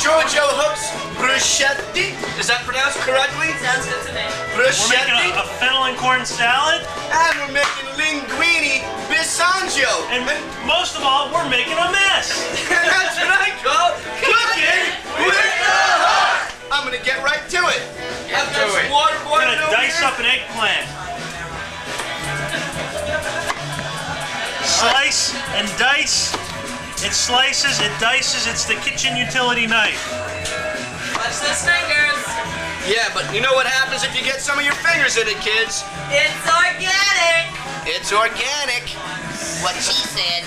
Giorgio Hook's bruschetti. Is that pronounced correctly? Sounds good to me. We're Bruschetti. making a fennel and corn salad. And we're making linguine bisangio. And most of all, we're making a mess. And that's what I call cooking with the heart. I'm gonna get right to it. I've got some water We're boiling gonna over dice here. up an eggplant. Slice and dice. It slices, it dices, it's the kitchen utility knife. Watch those fingers. Yeah, but you know what happens if you get some of your fingers in it, kids? It's organic. It's organic. What she said.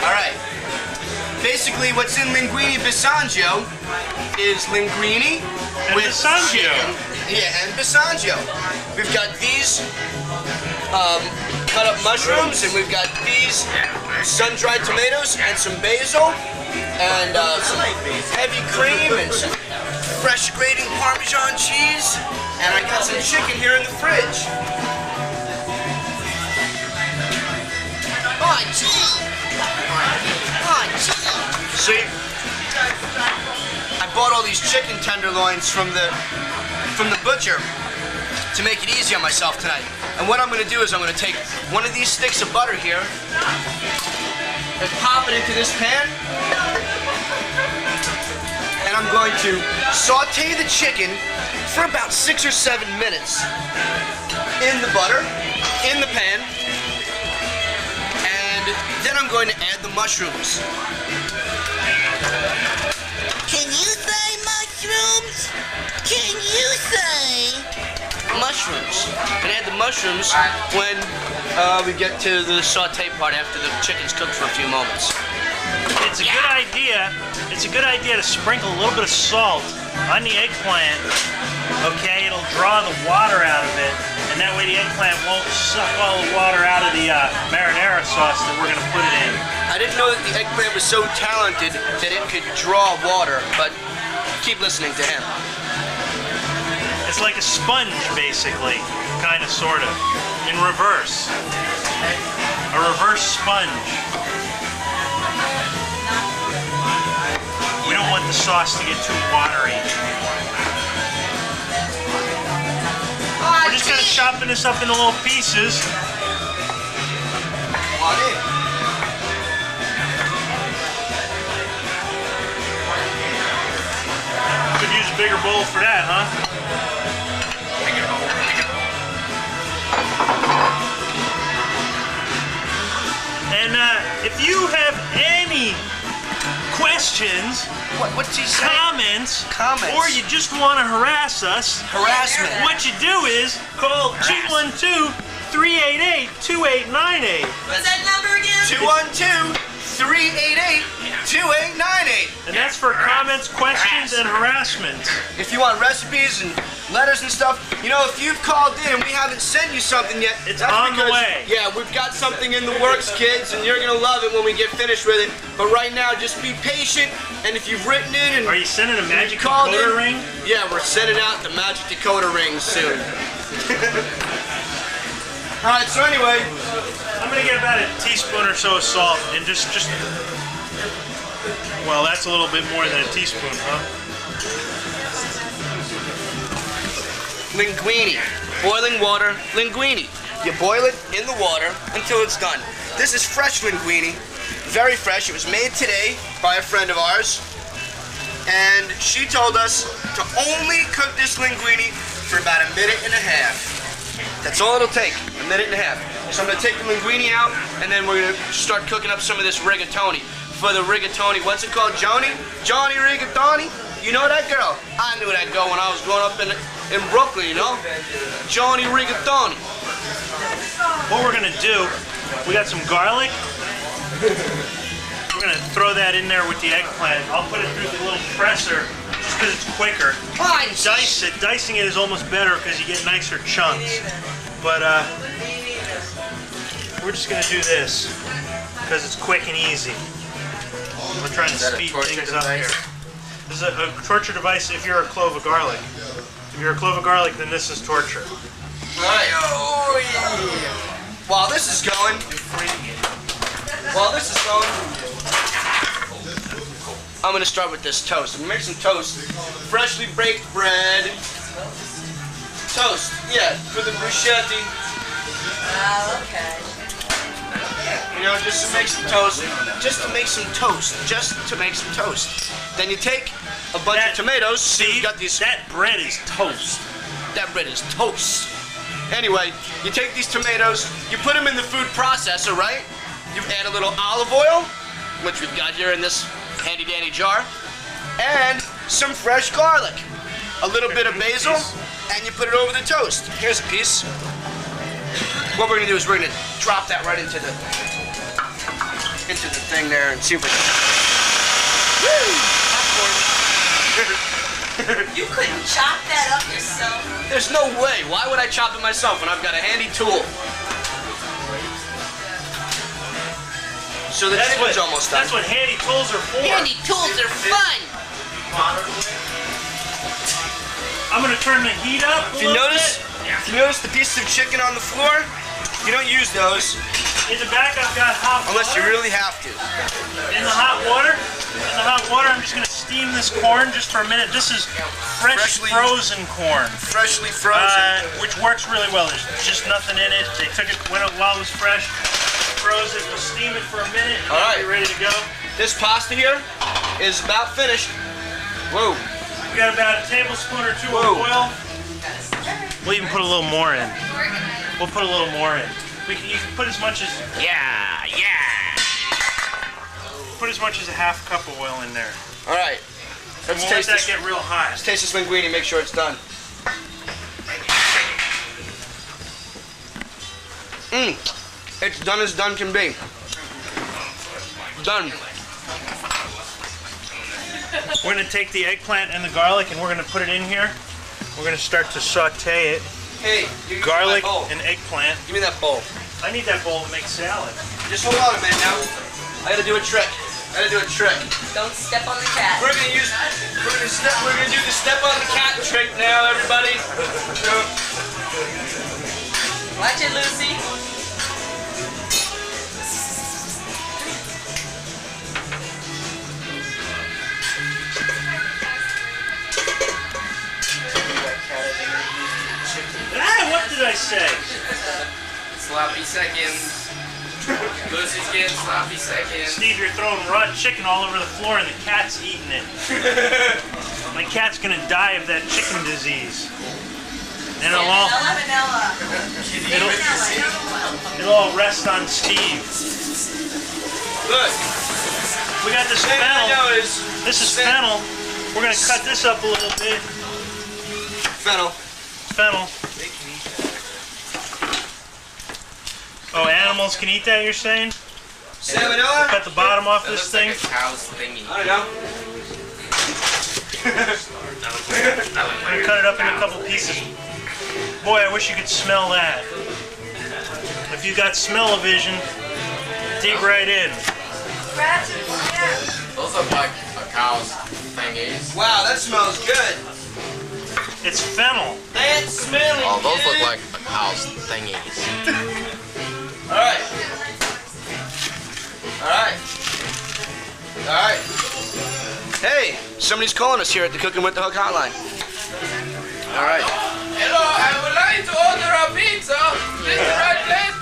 All right. Basically, what's in linguine bisangio is linguine And with bisangio. chicken. Yeah, and bisangio. We've got these cut up mushrooms, and we've got these sun-dried tomatoes and some basil and some heavy cream and some fresh grating Parmesan cheese. And I got some chicken here in the fridge. Oh, gee. Oh, gee. See, I bought all these chicken tenderloins from the butcher to make it easy on myself tonight. And what I'm going to do is I'm going to take one of these sticks of butter here and pop it into this pan. And I'm going to saute the chicken for about 6 or 7 minutes in the butter, in the pan. And then I'm going to add the mushrooms. Can you say mushrooms? Can you say? Mushrooms. And add the mushrooms when we get to the saute part after the chicken's cooked for a few moments. It's a good idea. It's a good idea to sprinkle a little bit of salt on the eggplant. Okay, it'll draw the water out of it, and that way the eggplant won't suck all the water out of the marinara sauce that we're gonna put it in. I didn't know that the eggplant was so talented that it could draw water, but keep listening to him. It's like a sponge, basically, kind of, sort of, in reverse. A reverse sponge. We don't want the sauce to get too watery. We're just gonna chopping this up into little pieces. Come on in. Could use a bigger bowl for that, huh? And if you have any questions, What's he saying? comments, Comments. or you just want to harass us, Harassment. what you do is call 212-388-2898. What's that number again? 212-388-2898. And that's for comments, questions, and harassment. If you want recipes and letters and stuff, you know, if you've called in and we haven't sent you something yet, It's that's on the because, way. Yeah, we've got something in the works, kids, and you're gonna love it when we get finished with it. But right now, just be patient, and if you've written in and Are you sending a magic called decoder in, ring? yeah, we're sending out the magic decoder rings soon. All right, so anyway, I'm gonna get about a teaspoon or so of salt and just well, that's a little bit more than a teaspoon, huh? linguine, boiling water linguine. You boil it in the water until it's done. This is fresh linguine, very fresh. It was made today by a friend of ours, and she told us to only cook this linguine for about 1.5 minutes. That's all it'll take, 1.5 minutes. So I'm gonna take the linguine out, and then we're gonna start cooking up some of this rigatoni. For the rigatoni, what's it called, Joni? Johnny Rigatoni? You know that girl? I knew that girl when I was growing up in Brooklyn, you know? Johnny Rigatoni. What we're gonna do, we got some garlic. We're gonna throw that in there with the eggplant. I'll put it through the little presser just because it's quicker. Dice it. Dicing it is almost better because you get nicer chunks. But we're just gonna do this because it's quick and easy. We're trying to speed things up here. This is a torture device if you're a clove of garlic. If you're a clove of garlic, then this is torture. Right. Oh, yeah. While this is going, I'm gonna start with this toast. I'm gonna make some toast. Freshly baked bread. Toast, yeah, for the bruschetta. Oh, okay. You know, just to make some toast. Just to make some toast. Just to make some toast. Then you take a bunch of tomatoes. See, You've got these. that bread is toast. That bread is toast. Anyway, you take these tomatoes, you put them in the food processor, right? You add a little olive oil, which we've got here in this handy dandy jar, and some fresh garlic, a little bit of basil, and you put it over the toast. Here's a piece. What we're gonna do is we're gonna drop that right into the thing there and see if we can. You couldn't chop that up yourself. There's no way. Why would I chop it myself when I've got a handy tool? So the chicken's almost done. That's what handy tools are for. Handy tools are fun. I'm gonna turn the heat up a If you little notice, bit. if you notice the pieces of chicken on the floor, you don't use those In the back, I've got hot unless you water. really have to. In the hot water, I'm just gonna steam this corn just for a minute. This is Freshly- frozen corn, Freshly frozen. which works really well. There's just nothing in it. They took it while it was fresh, froze it. We'll steam it for a minute, and All then right. be ready to go. This pasta here is about finished. Whoa. We got about a tablespoon or two Whoa. of oil. We'll even put a little more in. We'll put a little more in. You can put as much as put as much as a half cup of oil in there. All right. And Let's we'll let taste that this. get real hot. Let's taste this linguine. Make sure it's done. It's done as done can be. Done. We're gonna take the eggplant and the garlic and we're gonna put it in here. We're gonna start to saute it. Hey, you Garlic my bowl. and eggplant. Give me that bowl. I need that bowl to make salad. Just hold on a minute now. I gotta do a trick. Don't step on the cat. We're gonna do the step on the cat trick now, everybody. Watch it, Lucy. What did I say? Sloppy seconds. Lucy's getting sloppy seconds. Steve, you're throwing raw chicken all over the floor and the cat's eating it. My cat's gonna die of that chicken disease. And it'll all rest on Steve. Look, We got this thing I know fennel. is This is fennel. We're gonna cut this up a little bit. fennel. Fennel. Oh, animals can eat that, you're saying? Salmonella? Cut the bottom off That this looks thing. like a cow's thingy. I don't know. I'm gonna cut it up in a couple pieces. Boy, I wish you could smell that. If you got smell-o-vision, dig right in. Those look like a cow's thingies. Wow, that smells good. It's fennel. That's smelling Oh, those good. look like a cow's thingies. All right. All right. All right. Hey, somebody's calling us here at the Cookin Wit Da Hook hotline. All right. Hello, I would like to order a pizza. Is this the right place?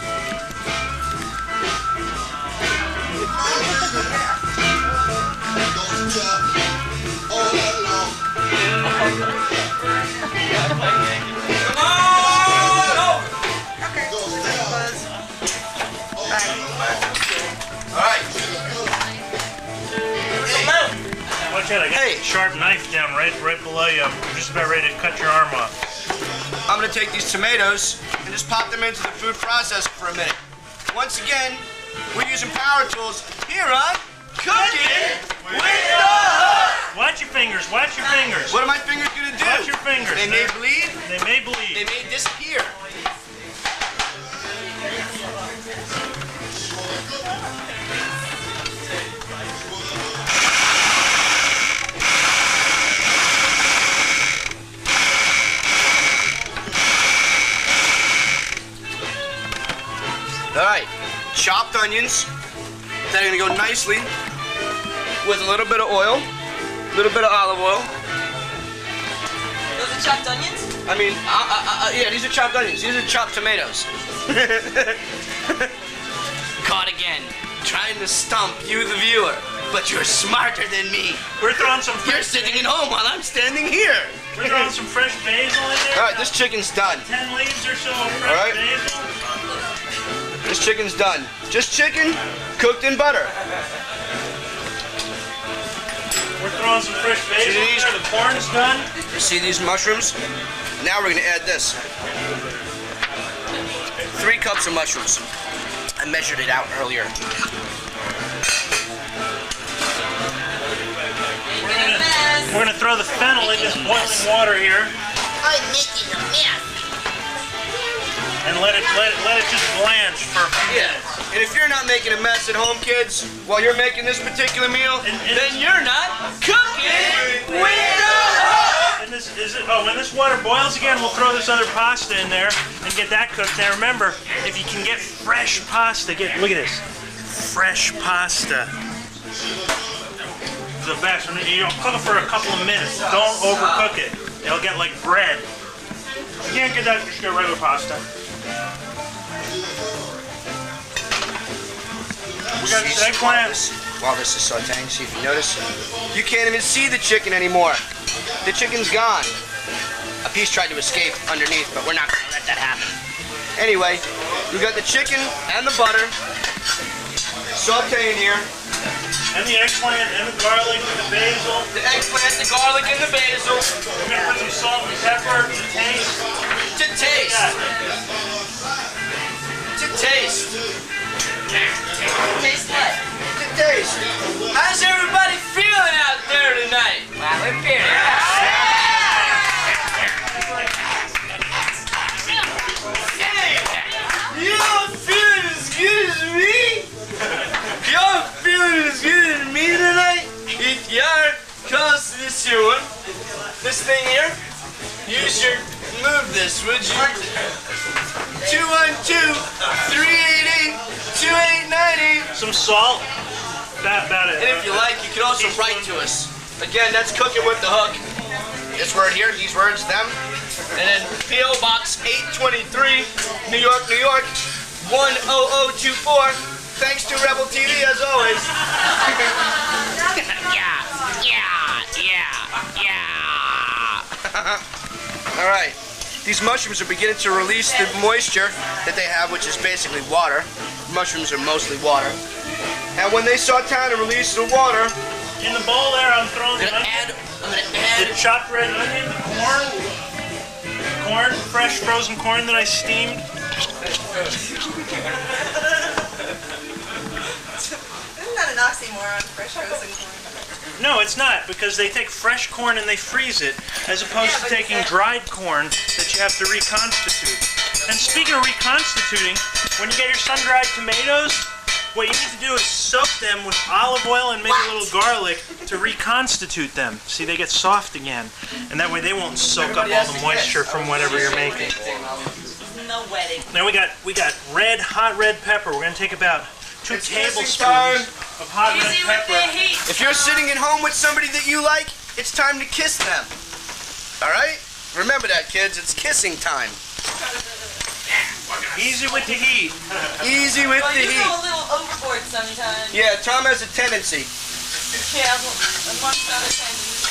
Watch out, I got Hey. a sharp knife down right below you. I'm just about ready to cut your arm off. I'm gonna take these tomatoes and just pop them into the food processor for a minute. Once again, we're using power tools here on Cookin Wit Da Hook. Watch your fingers, watch your fingers. What are my fingers gonna do? Watch your fingers. They may bleed. They may They bleed. may disappear. All right, chopped onions that are gonna go nicely with a little bit of oil. A little bit of olive oil. Those are chopped onions? I mean, yeah, these are chopped onions. These are chopped tomatoes. Caught again, trying to stump you, the viewer. But you're smarter than me. We're throwing some You're fresh sitting at home while I'm standing here. We're throwing some fresh basil in there. All right, this chicken's done. 10 leaves or so of fresh All right. basil. This chicken's done. Just chicken cooked in butter. We're throwing some fresh basil in there. The corn's done. You see these mushrooms? Now we're gonna add this. 3 cups of mushrooms. I measured it out earlier. We're gonna throw the fennel in this boiling water here. I'm making a mess. And let it just blanch for a few Yeah. minutes. And if you're not making a mess at home, kids, while you're making this particular meal, And- then you're not cooking with the hook. And when this water boils again, we'll throw this other pasta in there and get that cooked. Now remember, if you can get fresh pasta, look at this, fresh pasta. The best. And you know, cook it for a couple of minutes. Don't overcook it. It'll get like bread. You can't get that, just get regular pasta. We got this eggplant. While this is sauteing, see if you notice, you can't even see the chicken anymore. The chicken's gone. A piece tried to escape underneath, but we're not gonna let that happen. Anyway, we got the chicken and the butter sauteing here. And the eggplant, and the garlic, and the basil. The eggplant, the garlic, and the basil. We're gonna put some salt and pepper to taste. To taste. Yeah. To taste. Taste what? To taste. How's everybody feeling out there tonight? Wow, we're feeling You don't feeling as good as me? Y'all feeling as good as me tonight? If you are, close to this here one. This thing here. Use your, move this, would you? 212-388-2898. Some salt. About it. And if you like, you can also write to us. Again, that's Cookin Wit Da Hook. This word here, these words, them. And then P.O. Box 823, New York, New York, 10024. Thanks to Rebel TV, as always. All right. These mushrooms are beginning to release the moisture that they have, which is basically water. Mushrooms are mostly water. And when they saute and release the water, In the bowl there, I'm throwing I'm the gonna onion, add the chopped red onion, the corn, fresh frozen corn that I steamed. Isn't that an oxymoron, fresh frozen corn? No, it's not, because they take fresh corn and they freeze it, as opposed to taking dried corn that you have to reconstitute. And speaking of reconstituting, when you get your sun-dried tomatoes, what you need to do is soak them with olive oil and maybe a little garlic to reconstitute them. See, they get soft again, and that way they won't soak up all the moisture from whatever you're making. No wedding. Now we got hot red pepper. We're gonna take about 2 It's kissing tablespoons time. of hot red Easy with pepper. the heat. if you're sitting at home with somebody that you like, it's time to kiss them. All right? Remember that, kids. It's kissing time. Easy with the heat. Easy with Well, the you heat. go a little overboard sometimes. Yeah, Tom has a tendency. Yeah, amongst other things.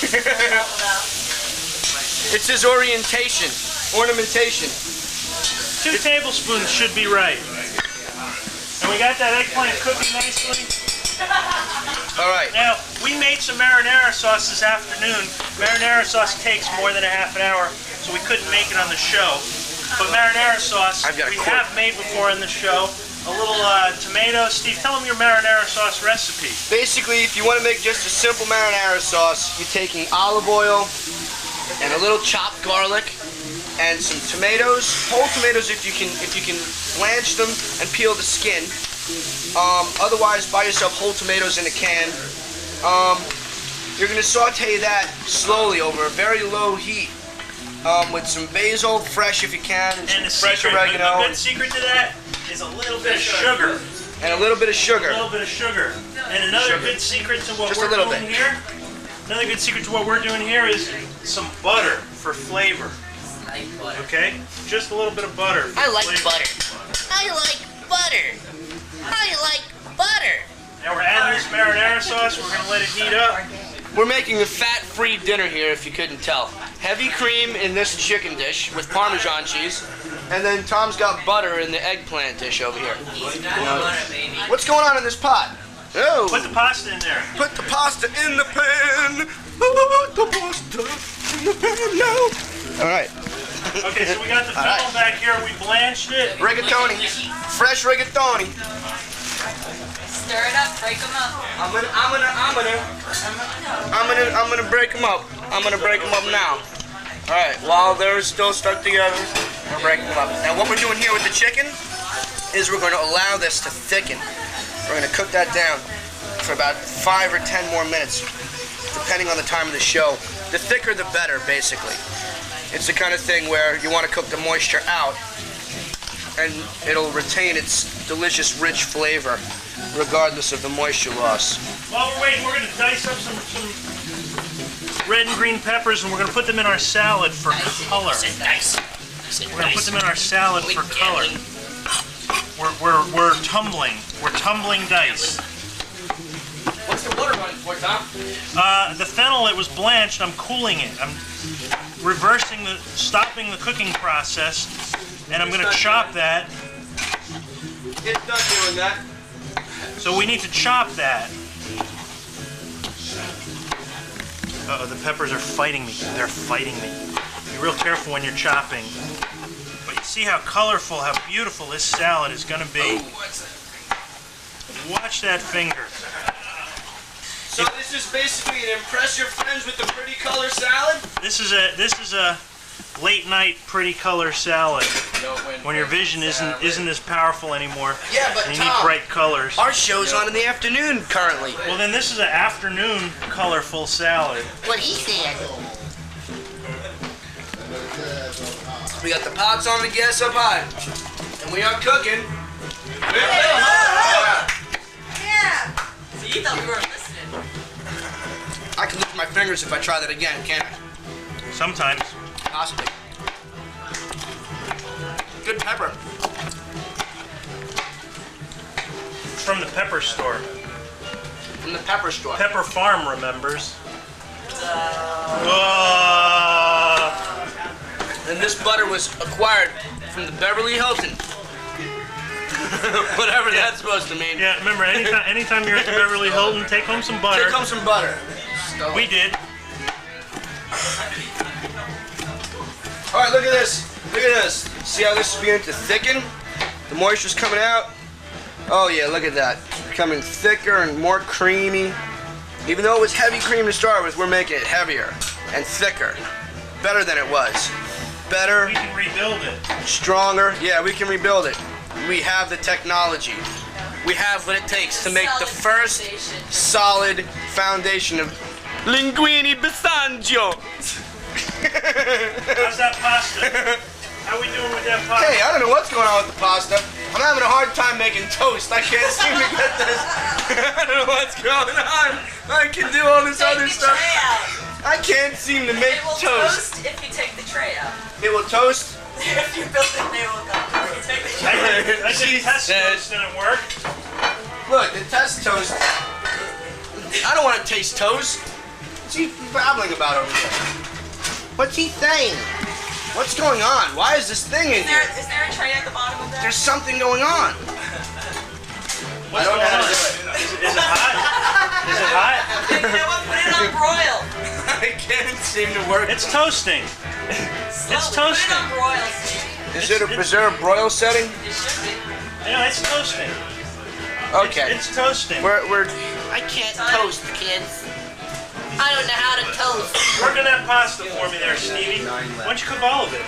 It's his orientation, ornamentation. 2 tablespoons should be right. And we got that eggplant cooking nicely. All right. Now, we made some marinara sauce this afternoon. Marinara sauce takes more than a half an hour, so we couldn't make it on the show. But marinara sauce, I've got a we quart. have made before on the show. A little tomato. Steve, tell them your marinara sauce recipe. Basically, if you want to make just a simple marinara sauce, you're taking olive oil and a little chopped garlic and some tomatoes, whole tomatoes if you can blanch them and peel the skin. Otherwise, buy yourself whole tomatoes in a can. You're going to saute that slowly over a very low heat with some basil, fresh if you can, and some And the fresh secret, oregano, a good secret to that is a little bit of sugar. and a little bit of sugar. A little bit of sugar. And another Sugar. good secret to what Just a we're little doing bit. here Another good secret to what we're doing here is some butter for flavor. Okay? Just a little bit of butter. I like butter. I like butter. I like butter. Now we're adding this marinara sauce. We're going to let it heat up. We're making a fat-free dinner here, if you couldn't tell. Heavy cream in this chicken dish with Parmesan cheese, and then Tom's got butter in the eggplant dish over here. What's going on in this pot? Oh, Put the pasta in there. put the pasta in the pan. Put the pasta in the pan now. All right, Okay, so we got the All right. fennel back here. We blanched it. rigatoni, fresh rigatoni. Stir it up, break them up. I'm gonna break them up. I'm gonna break them up now. All right, while they're still stuck together, we're breaking them up. Now, what we're doing here with the chicken is we're going to allow this to thicken. We're going to cook that down for about 5 or 10 more minutes, depending on the time of the show. The thicker, the better, basically. It's the kind of thing where you want to cook the moisture out, and it'll retain its delicious, rich flavor, regardless of the moisture loss. While we're waiting, we're going to dice up some red and green peppers, and we're going to put them in our salad for color. We're going to put them in our salad for color. We're tumbling. We're tumbling dice. What's the water running for, Tom? The fennel, it was blanched. I'm cooling it. I'm stopping the cooking process, and I'm going to chop that. It's done doing that. So we need to chop that. Uh-oh, the peppers are fighting me. They're fighting me. Be real careful when you're chopping. But you see how colorful, how beautiful this salad is going to be. Watch that finger. So this is basically an impress your friends with the pretty color salad? This is a late night pretty color salad. When your vision isn't as powerful anymore. Yeah, but and you need Tom, bright colors. our show's on in the afternoon currently. Well, then this is an afternoon colorful salad. What he said. We got the pots on the gas up high. And we are cooking. Yeah. So you thought we weren't listening. I can lift my fingers if I try that again, can't I? Sometimes. Possibly. Good pepper. It's from the pepper store. From the pepper store. Pepper Farm remembers. And this butter was acquired from the Beverly Hilton. Whatever that's supposed to mean. Yeah, remember, anytime you're at the Beverly Hilton, take home some butter. Take home some butter. We did. All right, look at this. Look at this. See how this is beginning to thicken? The moisture's coming out. Oh yeah, look at that. It's becoming thicker and more creamy. Even though it was heavy cream to start with, we're making it heavier and thicker. Better than it was. Better, We can rebuild it. stronger. Yeah, we can rebuild it. We have the technology. We have what it takes to make the first solid foundation of linguine Bisangio. How's that pasta? How we doing with that pasta? Hey, I don't know what's going on with the pasta. I'm having a hard time making toast. I can't seem to get this. I don't know what's going on. I can do all this other Take the stuff. tray out. I can't seem to make It will toast. toast if you take the tray out. It will toast. If you build it, they will go. If you take the I tray did She test said- toast, didn't work. Look, the test toast. I don't want to taste toast. What's he babbling about over there? What's he saying? What's going on? Why is this thing in here? Is there a tray at the bottom of that? There's something going on. What's I don't know going how on? to do it. Is it hot? Is it hot? You know what? Put it on broil. I can't seem to work. It's toasting. Slowly. toasting. Put it on broil, Steve. Is there a broil setting? It should be. Yeah, it's toasting. Okay. It's toasting. We're I can't toast, kids. I don't know how to toast. Work on that pasta for me there, Stevie. Why don't you cook all of it?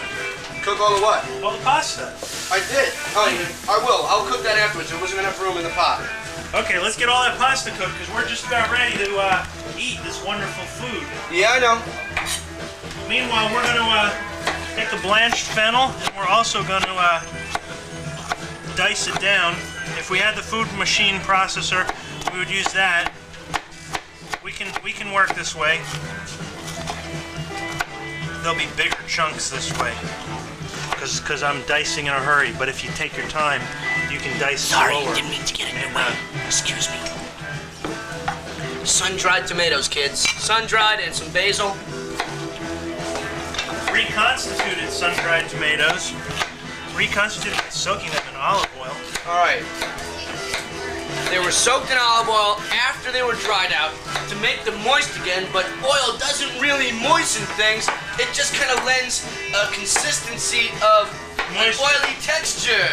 cook all the what? All the pasta. I did. Oh, I will. I'll cook that afterwards. There wasn't enough room in the pot. Okay, let's get all that pasta cooked because we're just about ready to eat this wonderful food. Yeah, I know. Meanwhile, we're going to take the blanched fennel and we're also going to dice it down. If we had the food machine processor, we would use that. We can work this way. There'll be bigger chunks this way, because I'm dicing in a hurry. But if you take your time, you can dice Sorry, slower. didn't mean to get in your way. Excuse me. Sun-dried tomatoes, kids. Sun-dried and some basil. Reconstituted sun-dried tomatoes. Reconstituted by soaking them in olive oil. All right. They were soaked in olive oil after they were dried out to make them moist again, but oil doesn't really moisten things. It just kind of lends a consistency of an oily texture.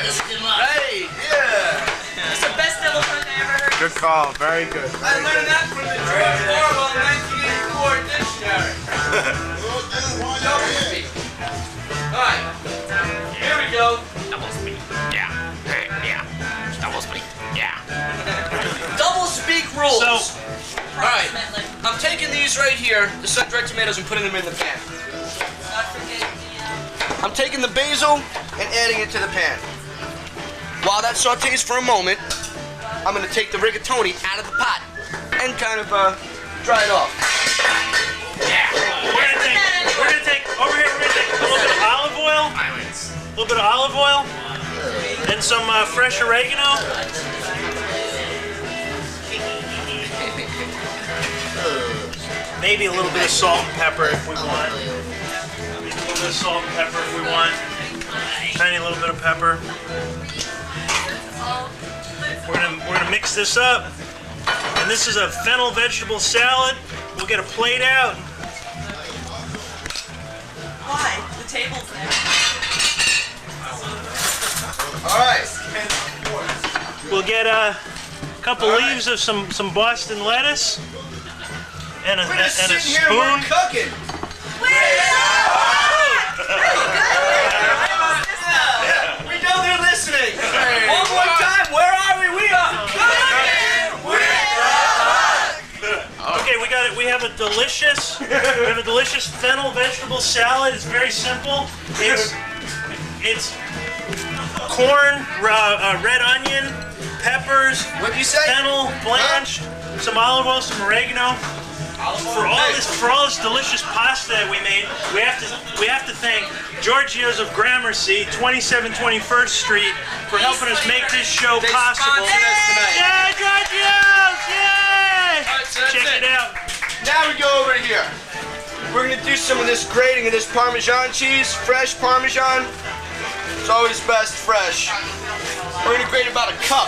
Right, yeah. It's the best double dunk I ever heard. Good call. Very good. I learned that from the George Orwell 1984 dictionary. Double speak. All right, here we go. Double speak. Yeah. Yeah. Double speak. Yeah. Double speak rules. So, all right, I'm taking these right here, the sun-dried tomatoes, and putting them in the pan. Not forget the, I'm taking the basil and adding it to the pan. While that sautés for a moment, I'm going to take the rigatoni out of the pot and kind of dry it off. we're gonna take over here. We're gonna take a little bit of olive oil. A little bit of olive oil and some fresh oregano. Maybe a little bit of salt and pepper if we want. Maybe a little bit of salt and pepper if we want. Tiny little bit of pepper. We're gonna mix this up. And this is a fennel vegetable salad. We'll get a plate out. why? The table's there. All right. We'll get a couple leaves of some Boston lettuce and a, We're just and a sitting here, we're spoon. cooking. We know they're listening. One more time, where are we? We are cooking with the hook. Okay, we got it. We have a delicious fennel vegetable salad. It's very simple. It's corn, red onion, peppers, What'd you say? fennel blanched, some olive oil, some oregano. For all this delicious pasta that we made, we have to thank Giorgio's of Gramercy, 2721st Street, for helping us make this show They possible. sponsored us tonight. Yeah, Giorgio's! Yay! All right, so that's Check it. it out. Now we go over here. We're gonna do some of this grating of this Parmesan cheese, fresh Parmesan. It's always best fresh. We're gonna grate about a cup.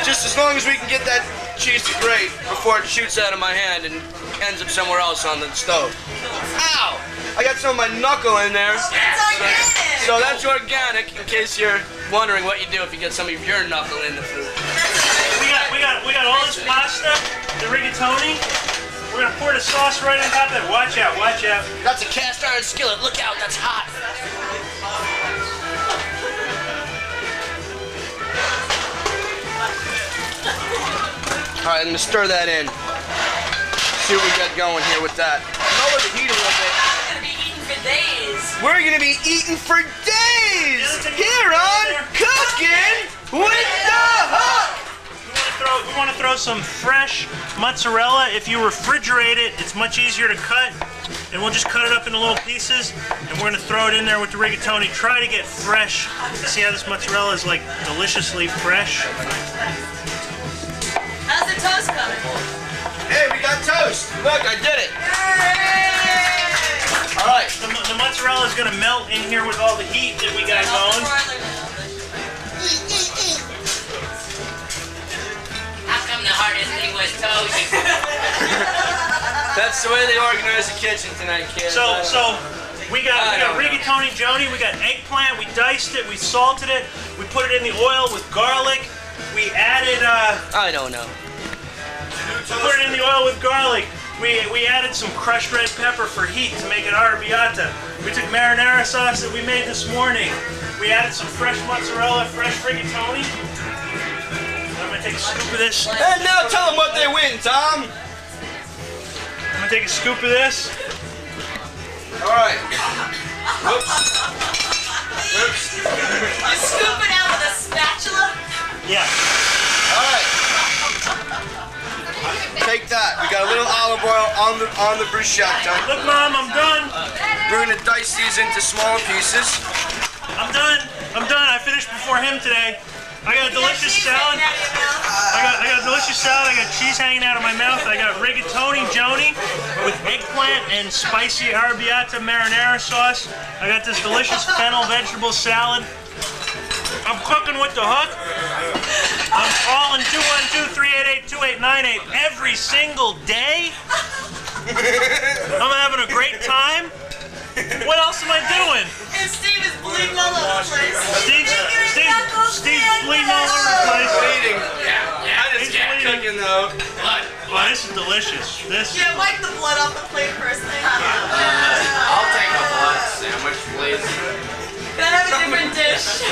Just as long as we can get that cheese to grate before it shoots out of my hand and ends up somewhere else on the stove. Ow! I got some of my knuckle in there. So that's organic, in case you're wondering what you do if you get some of your knuckle in the food. We got all this pasta, the rigatoni. We're gonna pour the sauce right on top of it. Watch out, watch out. That's a cast iron skillet. Look out, that's hot. All right, I'm gonna stir that in. See what we got going here with that. Lower the heat a little bit. We're gonna be eating for days. We're gonna be eating for days here on Cookin Wit Da Hook. We want to throw some fresh mozzarella. If you refrigerate it, it's much easier to cut. And we'll just cut it up into little pieces, and we're gonna throw it in there with the rigatoni. Try to get fresh. See how this mozzarella is like deliciously fresh? How's the toast coming? Hey, we got toast. Look, I did it. All right. The mozzarella is gonna melt in here with all the heat that we got going. How come the hardest thing was toast? That's the way they organize the kitchen tonight, kids. So we got I don't know. rigatoni Joni, we got eggplant, we diced it, we salted it, we put it in the oil with garlic, we added I don't know. put it in the oil with garlic. We added some crushed red pepper for heat to make it arrabbiata. We took marinara sauce that we made this morning. We added some fresh mozzarella, fresh rigatoni. I'm gonna take a scoop of this. And now tell them what they win, Tom. I'm gonna take a scoop of this. All right. Whoops. Whoops. You scoop it out with a spatula? Yeah. All right. Take that. We got a little olive oil on the bruschetta. Look, Mom, I'm done. We're gonna dice these into smaller pieces. I'm done. I finished before him today. I got a delicious salad. I got a delicious salad. I got cheese hanging out of my mouth. I got rigatoni joni with eggplant and spicy arrabbiata marinara sauce. I got this delicious fennel vegetable salad. I'm cooking with the hook. I'm calling 212-388-2898 every single day. I'm having a great time. What else am I doing? And Steve is bleeding all over the place. Steve's bleeding all over the place. Bleeding. Yeah, I just can't cook Cooking though. blood. Oh, this is delicious. This. Yeah, wipe the blood off the plate first. I'll take a blood sandwich, please. Can I have a different dish?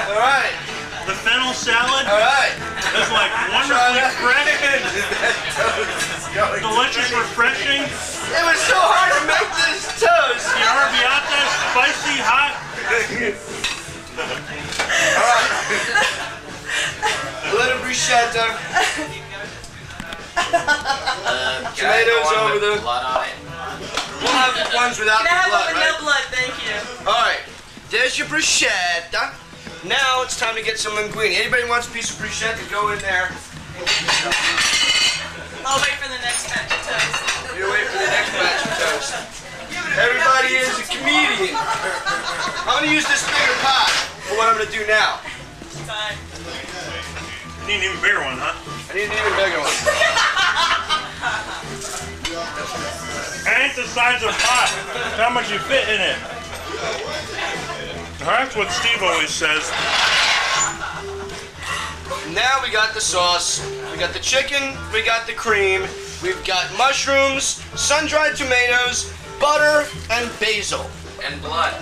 All right. The fennel salad All right. is like wonderfully fresh, delicious, refreshing. It was so hard to make this toast. The arrabbiata is spicy, hot. All right. A little bruschetta. Tomatoes over the. Blood on it. We'll have ones without Can I have blood, one with right? no blood? Thank you. All right. There's your bruschetta. Now it's time to get some linguine. Anybody wants a piece of bruschetta? Go in there. I'll wait for the next batch of toast. You wait for the next batch of toast. Everybody is a comedian. I'm gonna use this bigger pot for what I'm gonna do now. Fine. You need an even bigger one, huh? I need an even bigger one. Ain't the size of the pot. It's how much you fit in it. That's what Steve always says. Now we got the sauce. We got the chicken. We got the cream. We've got mushrooms, sun-dried tomatoes, butter, and basil. And blood.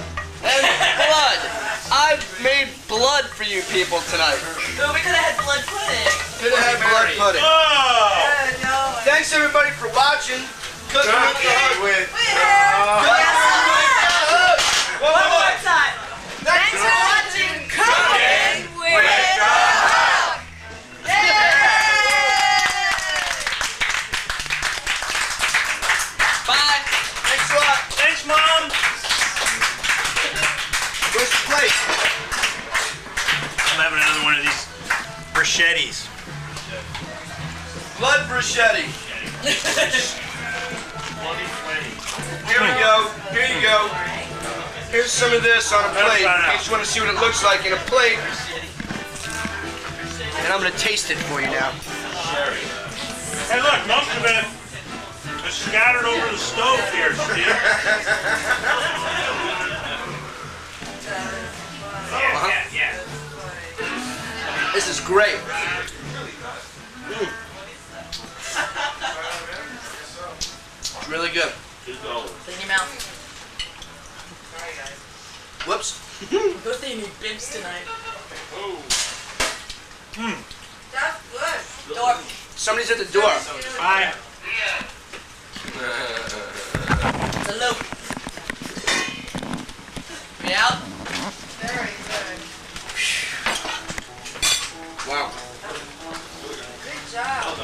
And blood. I've made blood for you people tonight. Oh, we could have had blood pudding. Could have had blood pudding. Oh! No. Thanks everybody for watching. Cooking with the Hook. One more time. Thanks for watching Cookin Wit Da Hook. Bye. Thanks a lot. Thanks, Mom. Where's the plate? I'm having another one of these bruschettis. Blood bruschetti. Here we go. Here you go. Here's some of this on a plate. In case you want to see what it looks like in a plate. And I'm going to taste it for you now. Hey, look, most of it is scattered over the stove here, Steve. Yeah. This is great. It's really good. Clean your mouth. Whoops. Good thing you need bibs tonight. That's good. Door. Somebody's at the door. Hi. Hello. Me out? Very good. Wow. Good job.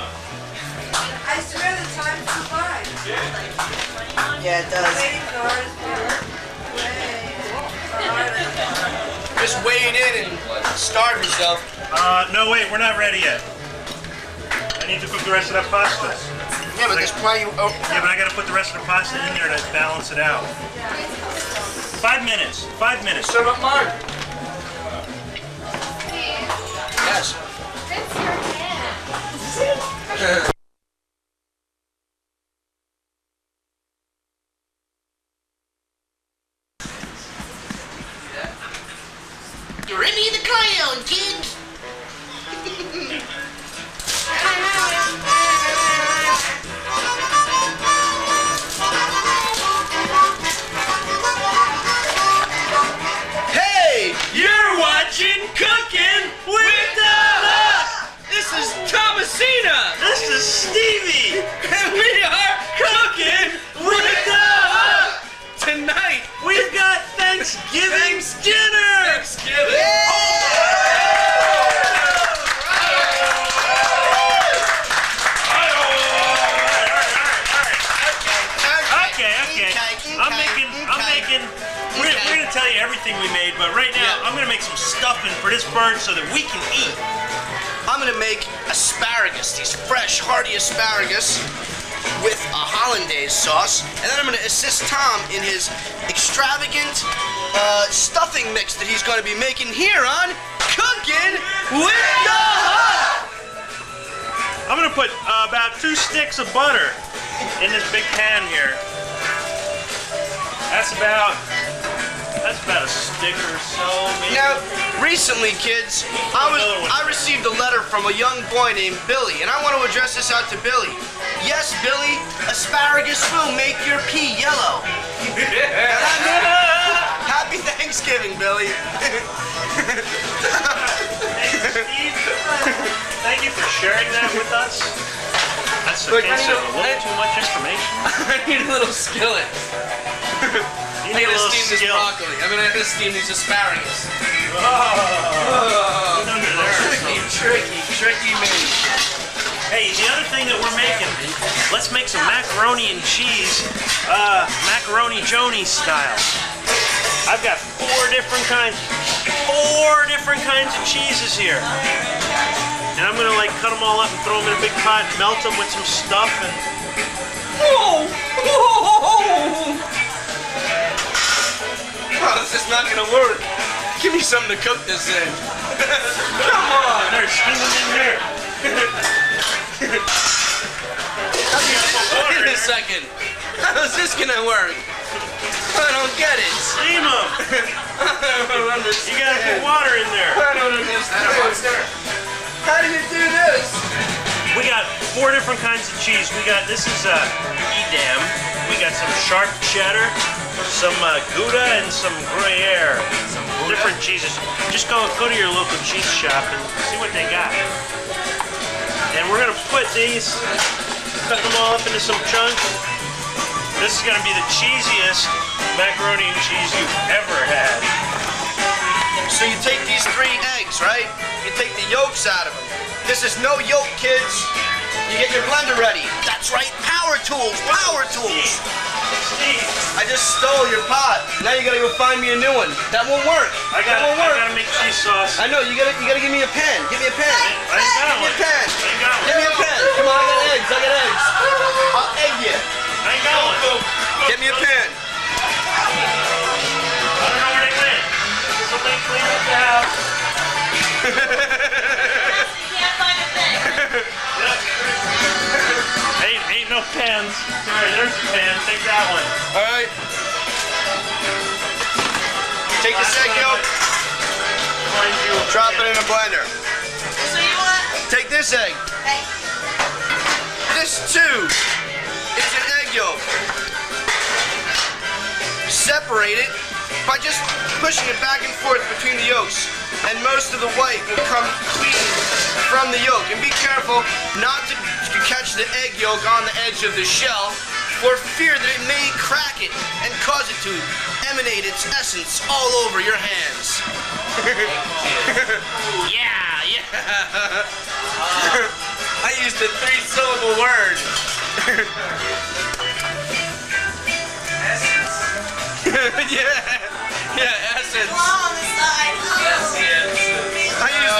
I swear the time flew by. Yeah, it does. Just wade in and starve yourself. No, wait, we're not ready yet. I need to cook the rest of that pasta. Yeah, but there's plenty. Oh. Yeah, but I gotta put the rest of the pasta in there to balance it out. 5 minutes. 5 minutes. Serve up mine. Yes. You're Remy the Clown, kids. Hey! You're watching Cookin Wit Da Hook! This is Thomasina! This is Stevie! And we are Cookin Wit Da Hook! tonight! We've got Thanksgiving dinner! Thanksgiving! you everything we made, but right now Yeah. I'm gonna make some stuffing for this bird so that we can eat. I'm gonna make asparagus, these fresh, hearty asparagus with a hollandaise sauce, and then I'm gonna assist Tom in his extravagant stuffing mix that he's gonna be making here on Cookin Wit Da Hook. I'm gonna put about 2 sticks of butter in this big pan here. That's about a stick or so, maybe. Now, recently, kids, I received a letter from a young boy named Billy, and I want to address this out to Billy. Yes, Billy, asparagus will make your pee yellow. Happy Thanksgiving, Billy. Steve, thank you for sharing that with us. That's Look, okay, I need so a- a little too much information. I need a little skillet. You I'm need a gonna little steam this skill. broccoli. I'm gonna steam these asparagus. Oh, it's under there. Tricky me. Hey, the other thing that we're making, let's make some macaroni and cheese, macaroni Joni style. I've got 4 different kinds of cheeses here. And I'm gonna like cut them all up and throw them in a big pot, melt them with some stuff, and Oh, this is not gonna work. Give me something to cook this in. Come on. they're steaming in here. Wait a second. How's this gonna work? I don't get it. Steam them. I don't understand. You gotta put water in there. I don't understand. How do you do this? We got 4 different kinds of cheese. We got, this is Edam. We got some sharp cheddar, some Gouda, and some Gruyere. Different cheeses. Just go to your local cheese shop and see what they got. And we're gonna put these, cut them all up into some chunks. This is gonna be the cheesiest macaroni and cheese you've ever had. So you take these 3 eggs, right? You take the yolks out of them. This is no yolk, kids. You get your blender ready. That's right, power tools, power tools. Steve, I just stole your pot. Now you gotta go find me a new one. That won't work. I That won't work. gotta make cheese sauce. I know, you gotta give me a pen. Give me a pen. I ain't got Give me one. a pen. I ain't got Give one. me a pen. Come on, I got eggs. I'll egg you. I ain't got one. Get me a pen. I don't know where they went. Somebody clean up the house. Can't find a thing. Ain't no pens. Sorry, there's a pen. Take that one. All right. Take this egg yolk, Find you a drop pen. it in a blender. So you want? Take this egg. Hey. This too is an egg yolk. Separate it by just pushing it back and forth between the yolks, and most of the white will come clean from the yolk. And be careful not to catch the egg yolk on the edge of the shell, for fear that it may crack it and cause it to emanate its essence all over your hands. Yeah. I used a 3-syllable word. yeah, essence. On the side. I used.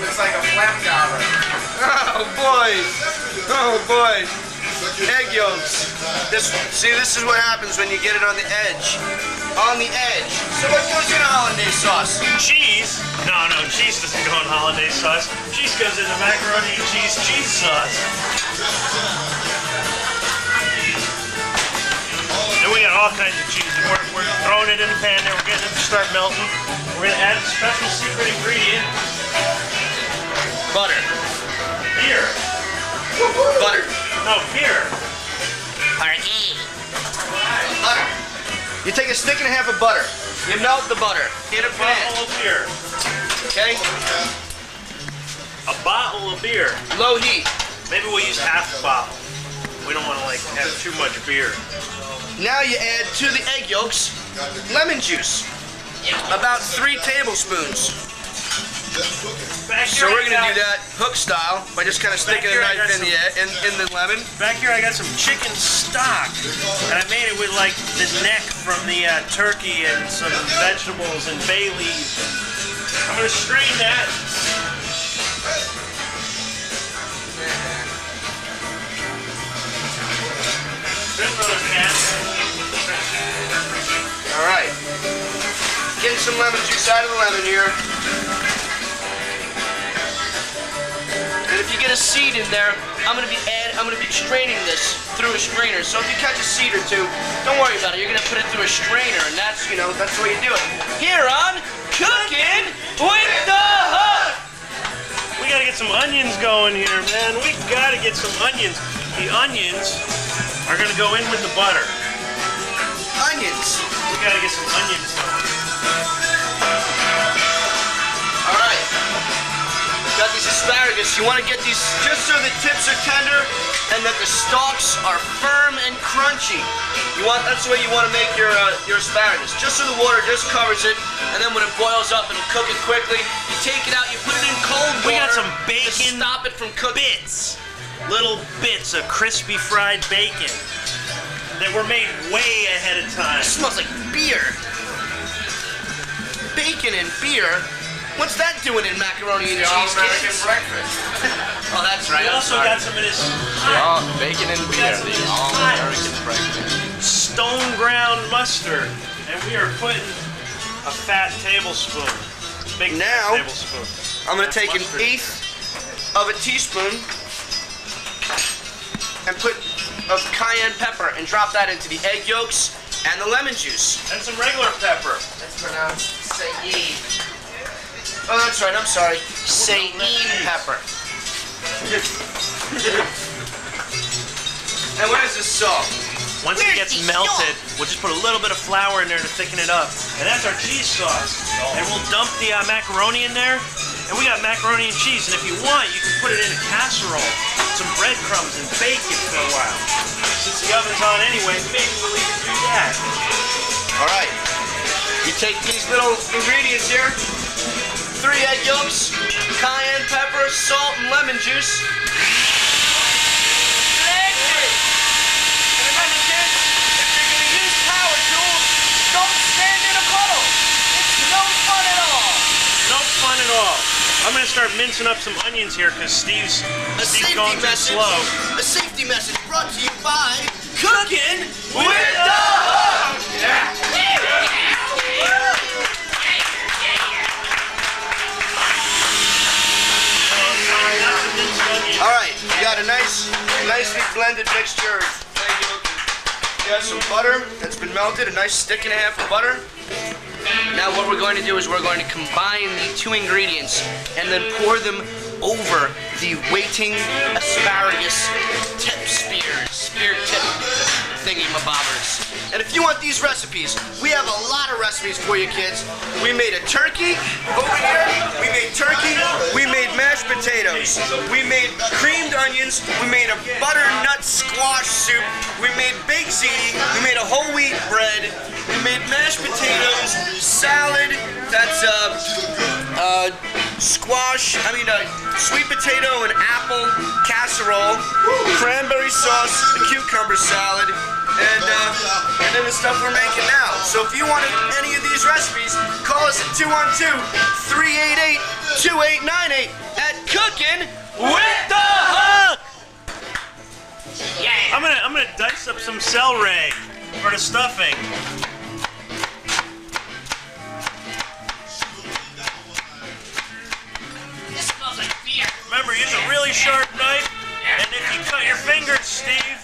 It's like a flam jobber. Oh boy. Egg yolks. This is what happens when you get it on the edge. On the edge. So what goes in a hollandaise sauce? Cheese? No, cheese doesn't go in hollandaise sauce. Cheese goes in the macaroni and cheese sauce. Then we got all kinds of cheese. We're throwing it in the pan there. We're getting it to start melting. We're gonna add a special secret ingredient. Butter. Beer. Butter. No, beer. Parky. Butter. You take a stick and a half of butter. You melt the butter in a pan. Bottle of beer. Okay? A bottle of beer. Low heat. Maybe we'll use half a bottle. We don't want to like have too much beer. Now you add to the egg yolks lemon juice. About 3 tablespoons. So we're gonna do that hook style by just kind of sticking a knife in the lemon. Back here I got some chicken stock, and I made it with like the neck from the turkey and some vegetables and bay leaves. I'm gonna strain that. All right, getting some lemon juice out of the lemon here. And if you get a seed in there, I'm gonna be straining this through a strainer. So if you catch a seed or two, don't worry about it. You're gonna put it through a strainer, and that's that's the way you do it. Here on Cookin Wit Da Hook. We gotta get some onions going here, man. We gotta get some onions. The onions are gonna go in with the butter. Onions. We gotta get some onions going. All right. Got these asparagus. You want to get these just so the tips are tender and that the stalks are firm and crunchy. That's the way you want to make your asparagus. Just so the water just covers it, and then when it boils up, it'll cook it quickly. You take it out, you put it in cold water. We got some to bacon stop it from cooking. bits, little bits of crispy fried bacon that were made way ahead of time. It smells like beer. Bacon and beer. What's that doing in macaroni and cheese, kids? breakfast. Oh, that's right. We also got some of this Bacon and beer. The all-American breakfast. stone ground mustard, and we are putting a fat tablespoon. Big Now, tablespoon. I'm going to take Mustard. 1/8 of a teaspoon and put of cayenne pepper and drop that into the egg yolks and the lemon juice. And some regular pepper. That's pronounced cayenne. Oh, that's right. I'm sorry. Cayenne pepper. And what is this salt? Once it gets melted, we'll just put a little bit of flour in there to thicken it up. And that's our cheese sauce. And we'll dump the macaroni in there. And we got macaroni and cheese. And if you want, you can put it in a casserole, some breadcrumbs, and bake it for a while. Since the oven's on anyway, maybe we'll even do that. All right. You take these little ingredients here. 3 egg yolks, cayenne pepper, salt, and lemon juice. Blend it. And remember, kids, if you're going to use power tools, don't stand in a puddle. It's no fun at all. No fun at all. I'm going to start mincing up some onions here because Steve's going too slow. A safety message brought to you by Cookin Wit Da Hook. All right, you got a nicely blended mixture. You got some butter that's been melted, a nice stick and a half of butter. Now what we're going to do is we're going to combine the 2 ingredients and then pour them over the waiting asparagus spear tip thingy-mabobbers. And if you want these recipes, we have a lot of recipes for you kids. We made a turkey over here, we made turkey, we made mashed potatoes, we made creamed onions, we made a butternut squash soup, we made baked ziti, we made a whole wheat bread, we made mashed potatoes, salad, that's sweet potato and apple casserole, cranberry sauce, a cucumber salad, and then the stuff we're making now. So if you want any of these recipes, call us at 212-388-2898 at Cookin Wit Da Hook. I'm gonna dice up some celery for the stuffing. This smells like beer. Remember, use a really sharp knife, and if you cut your fingers, Steve.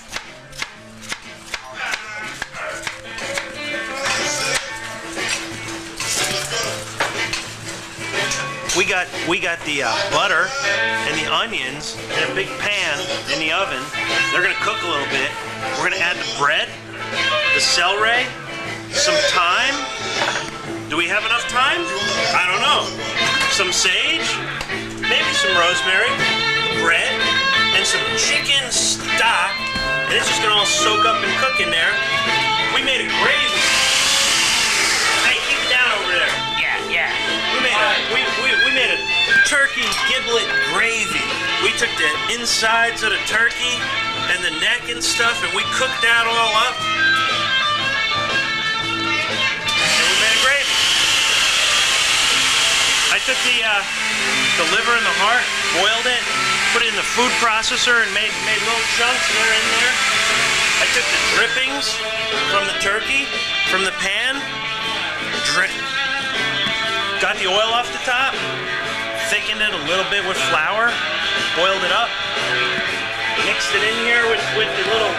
We got the butter and the onions in a big pan in the oven. They're gonna cook a little bit. We're gonna add the bread, the celery, some thyme. Do we have enough thyme? I don't know. Some sage, maybe some rosemary, bread, and some chicken stock. And it's just gonna all soak up and cook in there. We made a gravy. Hey, keep it down over there. Yeah. We made giblet gravy. We took the insides of the turkey and the neck and stuff, and we cooked that all up. And we made a gravy. I took the liver and the heart, boiled it, put it in the food processor, and made little chunks. They're in there. I took the drippings from the turkey, from the pan, got the oil off the top, thickened it a little bit with flour, boiled it up, mixed it in here with the little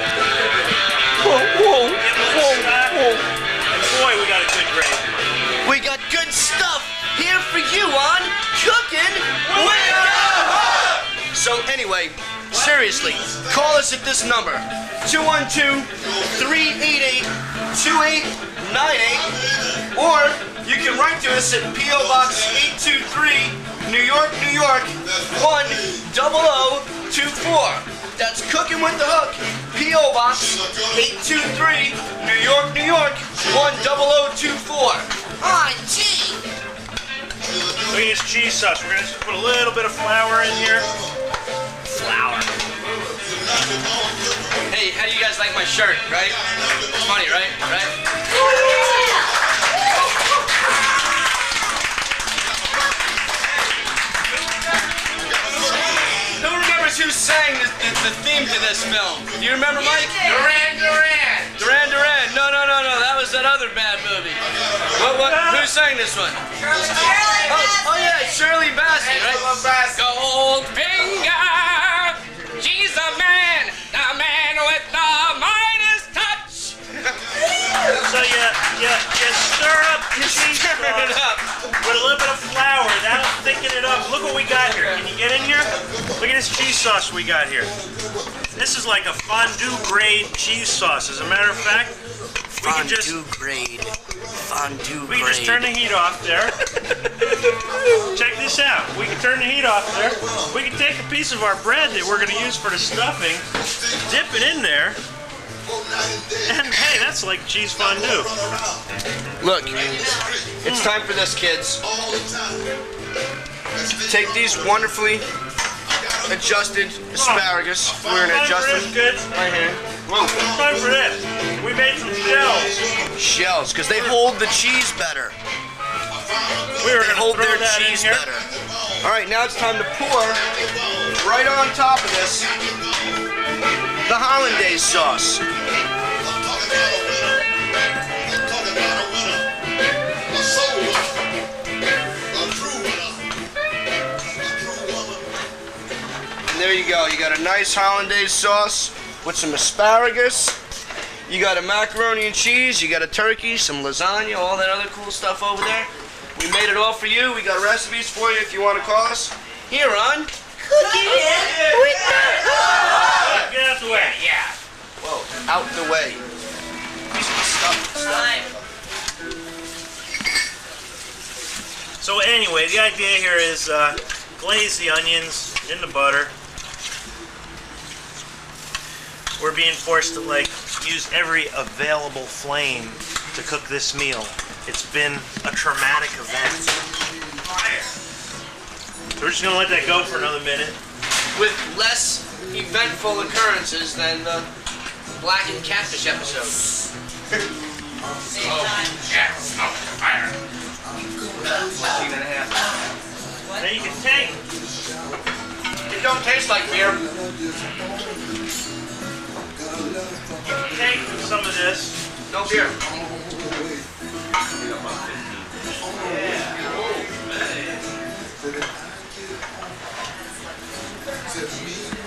stock, and boy, we got a good gravy. We got good stuff here for you on Cookin Wit Da Hook. So anyway, seriously, call us at this number, 212-388-2898, or you can write to us at P.O. Box 823, New York, New York, 10024. That's Cookin Wit Da Hook, P.O. Box 823, New York, New York, 10024. Aw, gee. Look at this cheese sauce. We're going to put a little bit of flour in here. Flour. Hey, how do you guys like my shirt, right? It's funny, right? Right? Who remembers who sang the theme to this film? Do you remember, Mike? Duran Duran. Duran Duran. No. That was that other bad movie. What? Who sang this one? Oh yeah, Shirley Bassey, right? Goldfinger. She's the man with the Midas touch. So you stir up the cheese Stir it sauce up. with a little bit of flour. That'll thicken it up. Look what we got here. Can you get in here? Look at this cheese sauce we got here. This is like a fondue grade cheese sauce. As a matter of fact, we can just turn the heat off there. Check this out. We can turn the heat off there. We can take a piece of our bread that we're going to use for the stuffing, dip it in there, and hey, that's like cheese fondue. Look, it's time for this, kids. Take these wonderfully adjusted asparagus. We're gonna adjust them right here. Whoa. Time for this. We made some shells. Shells, because they hold the cheese better. We were They going hold to throw their that in cheese here. better. All right, now it's time to pour right on top of this the hollandaise sauce. And there you go. You got a nice hollandaise sauce with some asparagus. You got a macaroni and cheese. You got a turkey, some lasagna, all that other cool stuff over there. We made it all for you. We got recipes for you if you want to call us. Here on Cookin Wit Da Hook. Get out the way. Yeah. Whoa, out the way. Stuff. So anyway, the idea here is glaze the onions in the butter. We're being forced to use every available flame to cook this meal. It's been a traumatic event. So we're just gonna let that go for another minute. With less eventful occurrences than the blackened catfish episode. Yes. Fire. 14 and a half. Now you can take. It don't taste like beer. You can take some of this. No beer.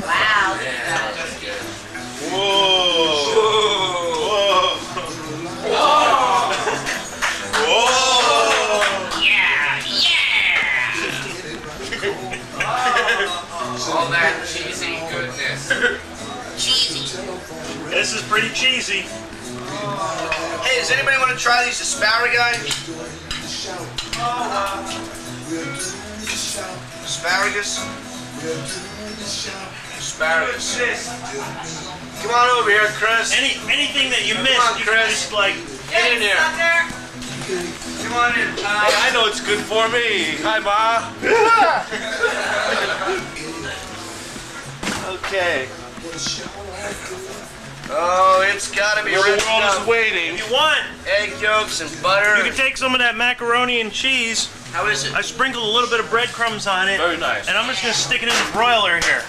Wow. Whoa! All that cheesy goodness. Cheesy. This is pretty cheesy. Hey, does anybody want to try these asparagus? Asparagus? Asparagus. Come on over here, Chris. Anything that you Come missed, on, you can Chris. just Get in here. Come on in. Hey, I know it's good for me. Hi, Ma. Okay. Oh, it's gotta be The ripped world up. is waiting. If you want, Egg yolks and butter. you can take some of that macaroni and cheese. How is it? I sprinkled a little bit of breadcrumbs on it. Very nice. And I'm just gonna stick it in the broiler here,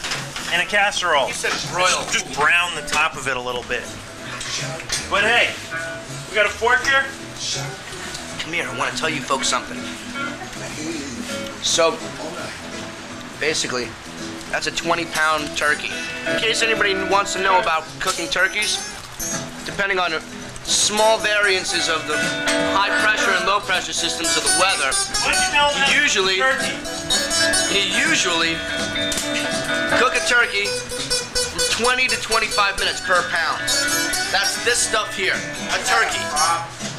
in a casserole. You said broil. Just brown the top of it a little bit. But hey, we got a fork here. Come here, I want to tell you folks something. So, basically, that's a 20-pound turkey. In case anybody wants to know about cooking turkeys, depending on the small variances of the high pressure and low pressure systems of the weather, Why'd you tell them Usually- turkey? you usually cook a turkey from 20 to 25 minutes per pound. That's this stuff here, a turkey.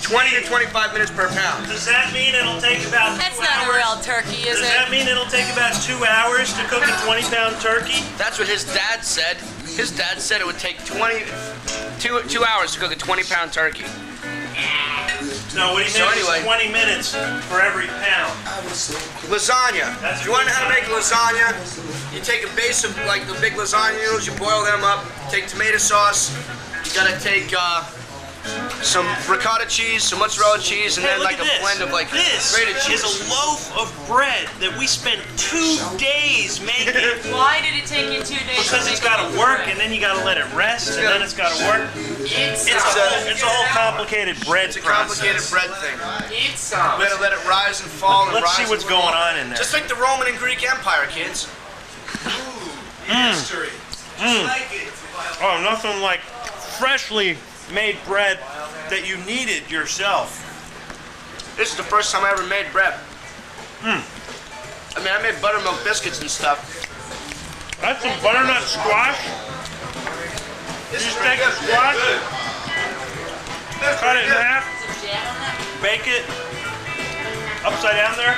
20 to 25 minutes per pound. Does that mean it'll take about 2 That's hours? not a real turkey, is Does it? that mean it'll take about 2 hours to cook a 20-pound turkey? That's what his dad said. His dad said it would take 2 hours to cook a 20-pound turkey. No, what he So meant anyway- was 20 minutes for every pound. Lasagna. That's If you want to know how to make lasagna, you take a base of like the big lasagna noodles, you boil them up, take tomato sauce, you gotta take some ricotta cheese, some mozzarella cheese, and Hey, then look like at a this. blend of like This grated is cheese. a loaf of bread that we spent 2 days making. Why did it take you 2 days? Because it's got to work, and then you got to let it rest, and then it's got to work. It's a whole complicated bread It's a process. complicated bread thing. Eat some. We gotta let it rise and fall and Let's rise see and what's fall. going on in there. Just like the Roman and Greek Empire, kids. Oh, nothing like freshly made bread that you kneaded yourself. This is the first time I ever made bread. I mean, I made buttermilk biscuits and stuff. That's some butternut squash. This You is just pretty take the good. squash, That's cut pretty it in good. half, bake it, upside down there.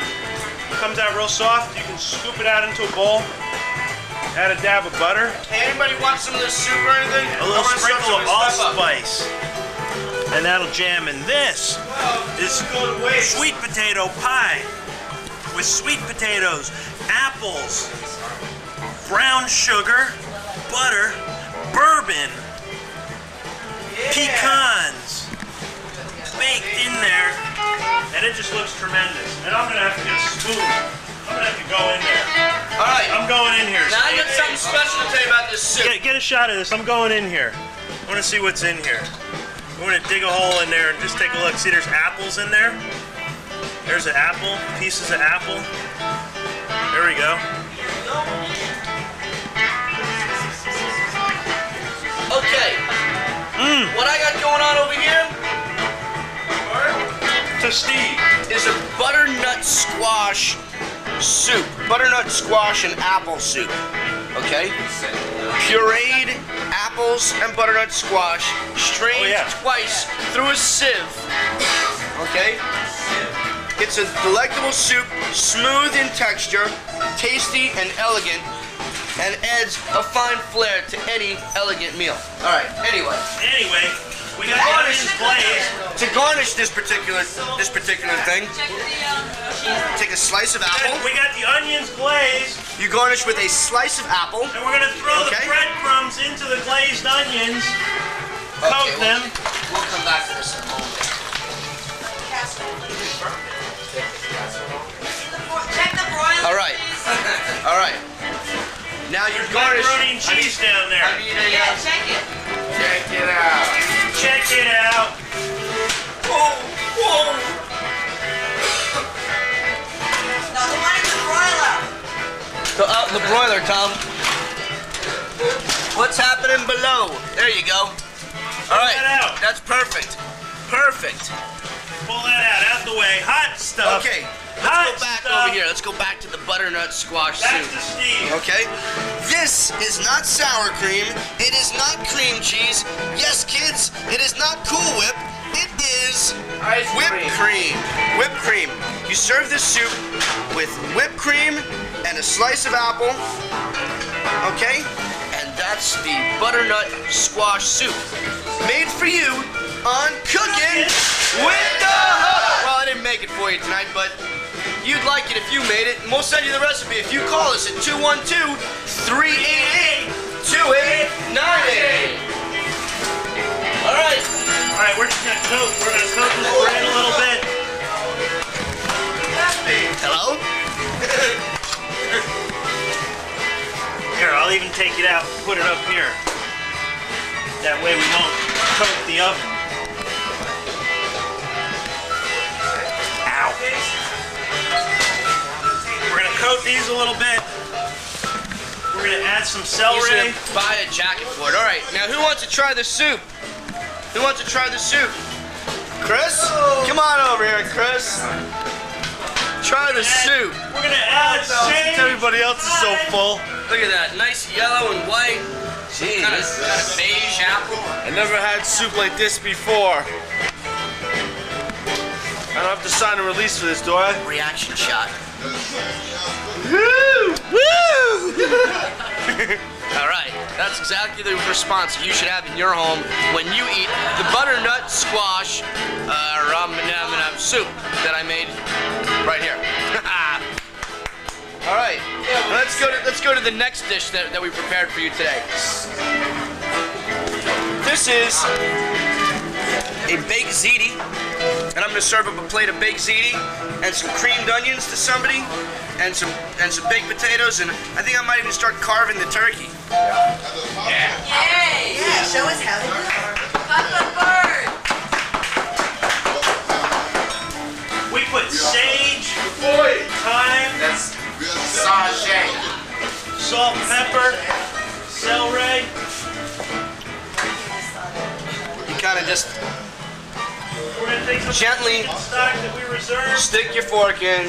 Comes out real soft. You can scoop it out into a bowl. Add a dab of butter, Hey, anybody want some of this soup or anything? a little I wanna serve sprinkle some of this stuff up. allspice, and that'll jam. And this is sweet potato pie with sweet potatoes, apples, brown sugar, butter, bourbon, pecans baked in there, and it just looks tremendous. And I'm gonna have to get a spoon. I'm gonna have to go in there. All right. I'm going in here. Now I got something special to tell you about this soup. Get a shot of this. I'm going in here. I want to see what's in here. We're gonna dig a hole in there and just take a look. See, there's apples in there. There's an apple, pieces of apple. There we go. Okay. What I got going on over here To Steve. is a butternut squash soup. Butternut squash and apple soup. Okay? Pureed apples and butternut squash, strained Oh, yeah. twice through a sieve. Okay? It's a delectable soup, smooth in texture, tasty and elegant, and adds a fine flair to any elegant meal. All right. Anyway, We got the onions glazed. to garnish this particular thing, take a slice of apple. We got the onions glazed, You garnish with a slice of apple. and we're gonna throw Okay. the breadcrumbs into the glazed onions, coat Okay, them. We'll come back to this in a moment. Check the broiler. All right. All right. Now you garnish. Macaroni and cheese down there. I need a. Yeah, check it. Check it out. Check it out. Whoa, whoa. No, the one in the broiler. The broiler, Tom. What's happening below? There you go. All right. that out. That's perfect. Perfect. Pull that out the way. Hot stuff. Okay. Hot Let's go back stuff. over here. Let's go back to the butternut squash Back soup. to Steve. Okay? This is not sour cream. It is not cream cheese. Yes, kids, it is not Cool Whip. It is Ice whipped cream. Whipped cream. You serve this soup with whipped cream and a slice of apple. Okay? And that's the butternut squash soup. Made for you on Cookin' with Da Hook. Well, didn't make it for you tonight, but you'd like it if you made it, and we'll send you the recipe if you call us at 212-388-2898. All right. All right, we're just gonna coat. We're gonna coat this bread a little bit. Hello? Here, I'll even take it out and put it up here. That way we won't coat the oven. Ow. We're gonna coat these a little bit. We're gonna add some He's celery. gonna buy a jacket for it. All right, now who wants to try the soup? Who wants to try the soup? Chris? Come on over here, Chris. Try the soup. We're gonna add sage. Everybody else is so full. Look at that, nice yellow and white. Jeez. Kind of beige apple. I never had soup like this before. I don't have to sign a release for this, do I? Reaction shot. Woo! Woo! All right, that's exactly the response you should have in your home when you eat the butternut squash ramen soup that I made right here. All right, let's go to the next dish that we prepared for you today. This is a baked ziti, and I'm gonna serve up a plate of baked ziti and some creamed onions to somebody, and some baked potatoes, and I think I might even start carving the turkey. Yay! Yeah, show us how to do it. Bird. We put sage, thyme, salt, pepper, celery. You kind of just We're gonna take some Gently. chicken stock that we reserved. stick your fork in,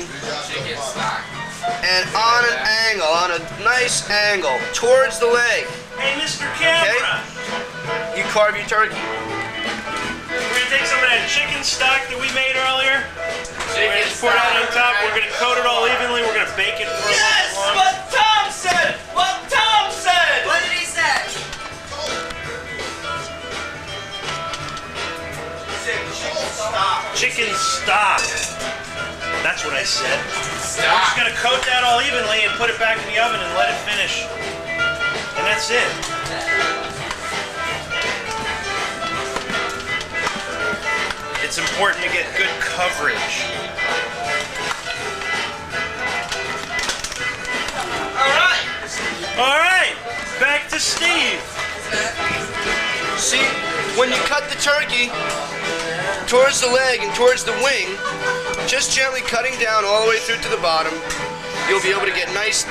and on an angle, on a nice angle, towards the leg, Hey, Mr. Camera. you carve your turkey. We're gonna take some of that chicken stock that we made earlier. We're gonna pour it out on top. We're gonna coat it all evenly. We're gonna bake it for a little long. what Tom said! What Tom said! What did he say? Chicken stock. That's what I said. We're just gonna coat that all evenly and put it back in the oven and let it finish. And that's it. It's important to get good coverage. All right, back to Steve. See, when you cut the turkey towards the leg and towards the wing, just gently cutting down all the way through to the bottom, you'll be able to get nice,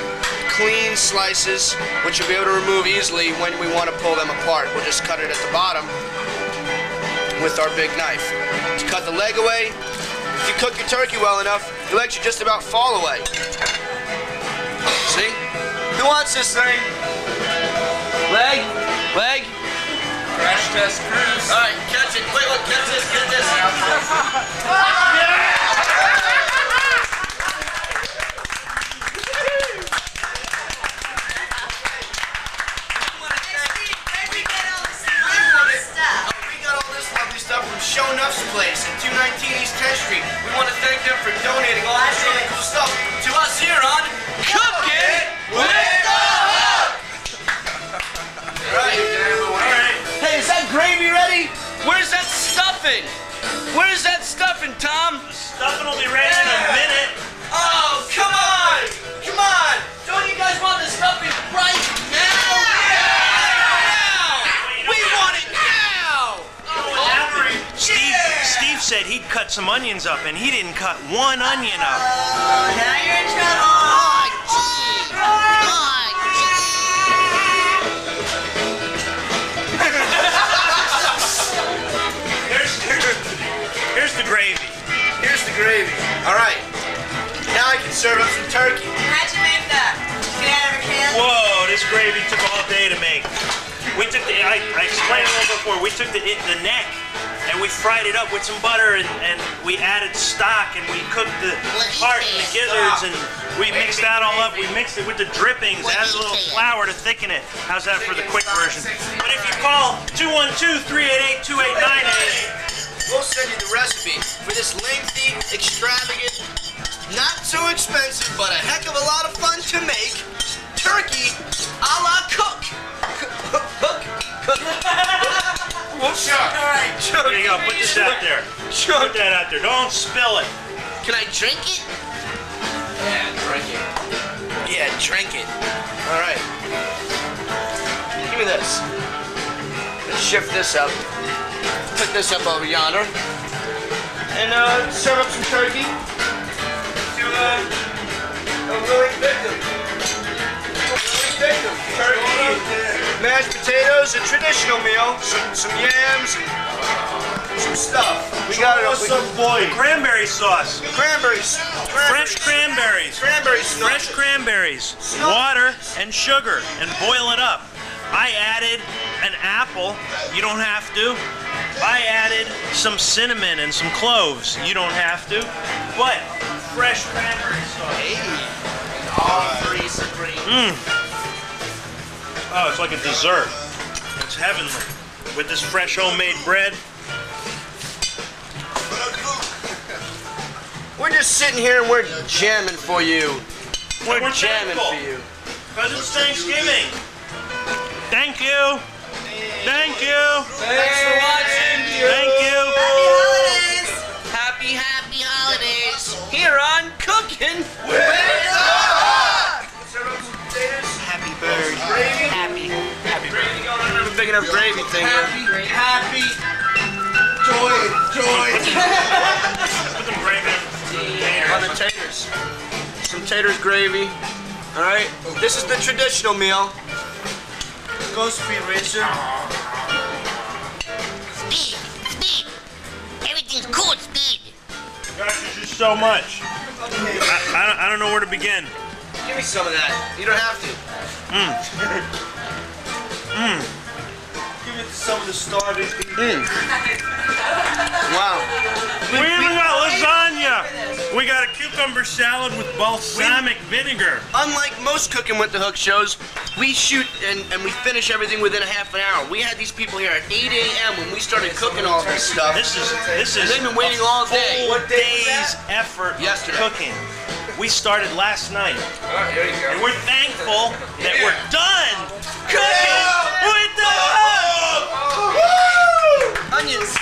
clean slices, which you'll be able to remove easily when we want to pull them apart. We'll just cut it at the bottom with our big knife. To cut the leg away, if you cook your turkey well enough, the leg should just about fall away. See? Who wants this thing? Leg? Leg? Crash test cruise. All right, catch it. Wait, look, catch this, get this. We got all this lovely stuff from Show Nuff's place at 219 East 10th Street. We want to thank them for donating all this really cool stuff to us here on Cookin Wit Da Hook. Right. Hey, is that gravy ready? Where's that stuffing? Where's that stuffing, Tom? Stuffing will be ready in a minute. Oh, come on! Come on! Don't you guys want the stuffing right now? Now! We want it now! Steve said he'd cut some onions up, and he didn't cut one onion up. Now you're in trouble. Here's the gravy. Here's the gravy. All right. Now I can serve up some turkey. How'd you make that? Did you get out of a can? Whoa, this gravy took all day to make. We took I explained a little before, we took the neck and we fried it up with some butter and we added stock and we cooked the heart and the gizzards and we mixed that all up. We mixed it with the drippings, added a little flour to thicken it. How's that for the quick version? But if you call 212-388-2898, we'll send you the recipe for this lengthy, extravagant, not so expensive, but a heck of a lot of fun to make turkey a la cook. Cook. Whoops. There you go. Put this out there. Put that out there. Don't spill it. Can I drink it? Yeah, drink it. Yeah, drink it. All right. Give me this. Let's shift this up. Put this up over yonder. And serve up some turkey to a willing victim. Turkey, mashed potatoes, a traditional meal, some yams, and some stuff. We got it. Some boy. Cranberry sauce. Cranberries. Fresh cranberries. Cranberry Fresh cranberries. Water and sugar and boil it up. I added an apple. You don't have to. I added some cinnamon and some cloves. You don't have to. But fresh cranberry sauce. Hey. All three supreme. Oh, it's like a dessert. It's heavenly. With this fresh homemade bread. We're just sitting here and we're jamming for you. We're We're jamming thankful. for you. Because it's Thanksgiving. Thank you. Thank you. Thanks for watching. Thank you. Happy holidays! Happy holidays. Here on Cookin Wit Da Hook. Happy birthday. Happy. Happy birthday. I don't have a big enough gravy thing here. Happy. Joy. Put them gravy On the taters. Some taters gravy. All right. This is the traditional meal. Go Speed Racer. Speed. Everything's cool, Speed. Gosh, there's just so much. I don't know where to begin. Give me some of that. You don't have to. Give it to some of the starters. Wow. We even got lasagna. We got a cucumber salad with balsamic vinegar. Unlike most Cookin Wit Da Hook shows, we shoot and we finish everything within a half an hour. We had these people here at 8 a.m. when we started cooking all this stuff. This is And they've been waiting all day. full What day was day's effort Yesterday. of cooking. We started last night. Here you go. And we're thankful that we're done cooking with the hook. Onions.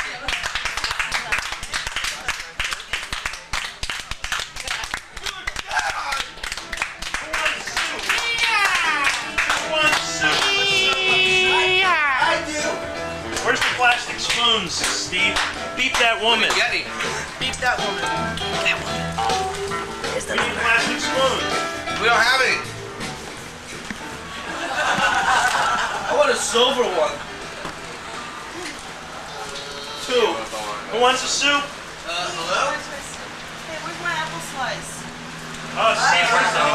Where's the plastic spoons, Steve? Beep that woman. Spaghetti. Beat that woman. We need plastic spoons. We don't have any. I want a silver one. 2. Who wants a soup? Hello? Hey, where's my apple slice? Oh, Steve, where's the...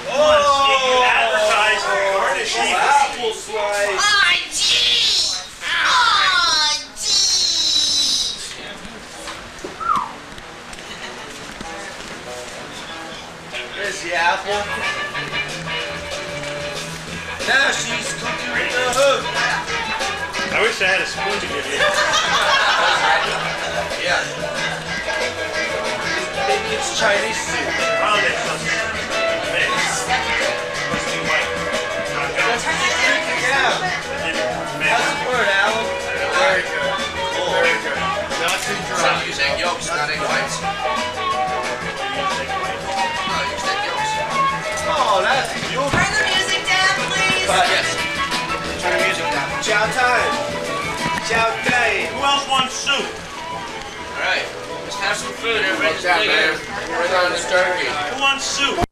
Come on, Steve, you advertised. Where is Steve? Apple slice. Oh, gee. Oh, gee. There's the apple. Now she's cooking with the hook. I wish I had a spoon to give you. Yeah. Maybe it's Chinese soup. Oh, there's something. Hey. Must be white. Not good. Yeah. How's the word, Alan? Very good. Very good. Nothing So dry. use egg yolks, not egg whites. No, use egg yolks. Oh, that's beautiful. Turn the music down, please. Yes. Turn the music down. Chow time. Chow time. Who else wants soup? All right. Let's have some food. Everybody's please. Bring on this turkey. Who wants soup?